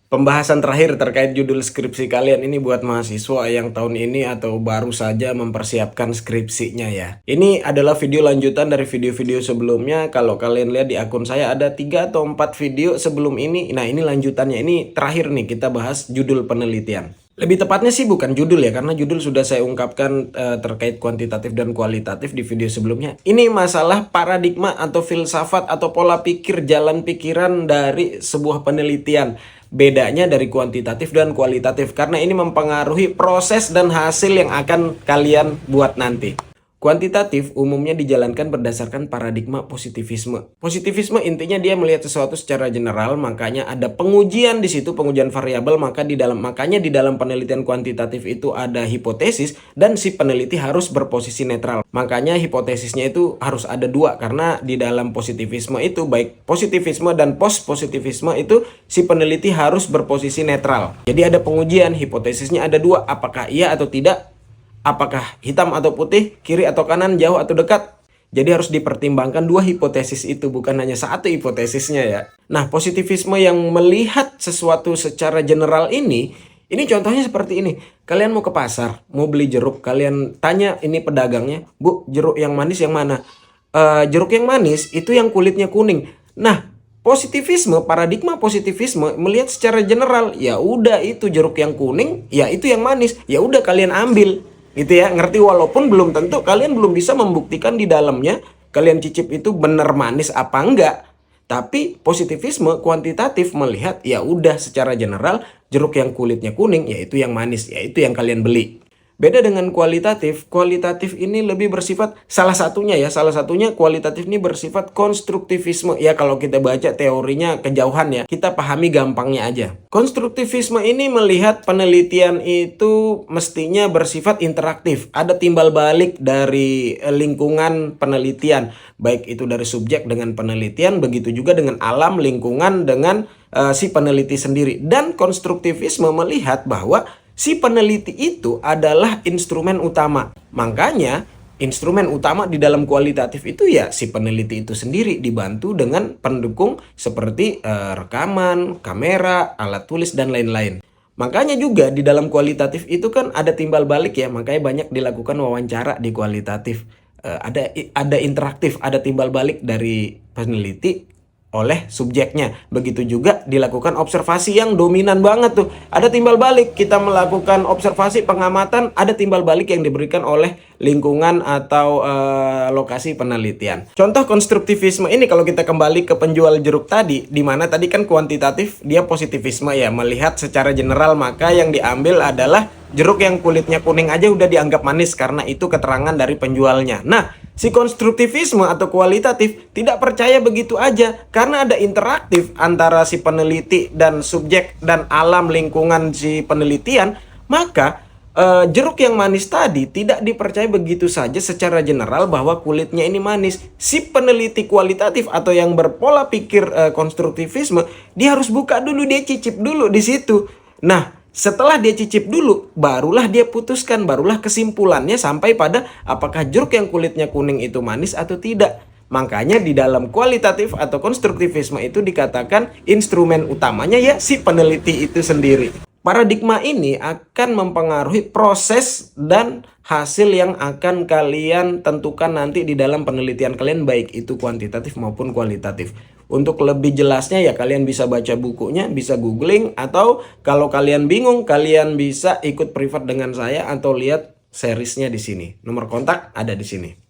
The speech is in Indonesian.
Pembahasan terakhir terkait judul skripsi kalian ini buat mahasiswa yang tahun ini atau baru saja mempersiapkan skripsinya ya. Ini adalah video lanjutan dari video-video sebelumnya. Kalau kalian lihat di akun saya ada 3 atau 4 video sebelum ini. Nah, ini lanjutannya. Ini terakhir nih kita bahas judul penelitian. Lebih tepatnya sih bukan judul ya, karena judul sudah saya ungkapkan terkait kuantitatif dan kualitatif di video sebelumnya. Ini masalah paradigma atau filsafat atau pola pikir, jalan pikiran dari sebuah penelitian. Bedanya dari kuantitatif dan kualitatif, karena ini mempengaruhi proses dan hasil yang akan kalian buat nanti. Kuantitatif umumnya dijalankan berdasarkan paradigma positivisme. Positivisme intinya dia melihat sesuatu secara general, makanya ada pengujian di situ, pengujian variabel, makanya di dalam penelitian kuantitatif itu ada hipotesis dan si peneliti harus berposisi netral. Makanya hipotesisnya itu harus ada 2, karena di dalam positivisme itu baik positivisme dan post-positivisme itu si peneliti harus berposisi netral. Jadi ada pengujian, hipotesisnya ada 2, apakah iya atau tidak. Apakah hitam atau putih, kiri atau kanan, jauh atau dekat. Jadi harus dipertimbangkan 2 hipotesis itu, bukan hanya 1 hipotesisnya ya. Nah, positivisme yang melihat sesuatu secara general ini contohnya seperti ini. Kalian mau ke pasar, mau beli jeruk, kalian tanya ini pedagangnya, "Bu, jeruk yang manis yang mana?" Jeruk yang manis itu yang kulitnya kuning. Nah, positivisme, paradigma positivisme melihat secara general, ya udah itu jeruk yang kuning, ya itu yang manis, ya udah kalian ambil. Gitu ya, ngerti, walaupun belum tentu kalian belum bisa membuktikan di dalamnya kalian cicip itu benar manis apa enggak. Tapi positivisme kuantitatif melihat ya udah secara general jeruk yang kulitnya kuning yaitu yang manis, yaitu yang kalian beli. Beda dengan kualitatif. Kualitatif ini lebih bersifat salah satunya kualitatif ini bersifat konstruktivisme. Ya kalau kita baca teorinya kejauhan ya, kita pahami gampangnya aja. Konstruktivisme ini melihat penelitian itu mestinya bersifat interaktif. Ada timbal balik dari lingkungan penelitian, baik itu dari subjek dengan penelitian, begitu juga dengan alam, lingkungan dengan si peneliti sendiri. Dan konstruktivisme melihat bahwa si peneliti itu adalah instrumen utama. Makanya instrumen utama di dalam kualitatif itu ya si peneliti itu sendiri, dibantu dengan pendukung seperti rekaman, kamera, alat tulis, dan lain-lain. Makanya juga di dalam kualitatif itu kan ada timbal balik ya, makanya banyak dilakukan wawancara di kualitatif. Ada interaktif, ada timbal balik dari peneliti oleh subjeknya. Begitu juga dilakukan observasi yang dominan banget tuh. Ada timbal balik, kita melakukan observasi pengamatan, ada timbal balik yang diberikan oleh lingkungan atau lokasi penelitian. Contoh konstruktivisme ini kalau kita kembali ke penjual jeruk tadi, di mana tadi kan kuantitatif dia positivisme ya, melihat secara general, maka yang diambil adalah jeruk yang kulitnya kuning aja udah dianggap manis karena itu keterangan dari penjualnya. Nah, si konstruktivisme atau kualitatif tidak percaya begitu aja, karena ada interaktif antara si peneliti dan subjek dan alam lingkungan si penelitian. Maka jeruk yang manis tadi tidak dipercaya begitu saja secara general bahwa kulitnya ini manis. Si peneliti kualitatif atau yang berpola pikir konstruktivisme, dia harus buka dulu, dia cicip dulu di situ. Nah, setelah dia cicip dulu, barulah dia putuskan, barulah kesimpulannya sampai pada apakah jeruk yang kulitnya kuning itu manis atau tidak. Makanya di dalam kualitatif atau konstruktivisme itu dikatakan instrumen utamanya ya si peneliti itu sendiri. Paradigma ini akan mempengaruhi proses dan hasil yang akan kalian tentukan nanti di dalam penelitian kalian, baik itu kuantitatif maupun kualitatif. Untuk lebih jelasnya ya kalian bisa baca bukunya, bisa googling, atau kalau kalian bingung kalian bisa ikut privat dengan saya atau lihat seriesnya di sini. Nomor kontak ada di sini.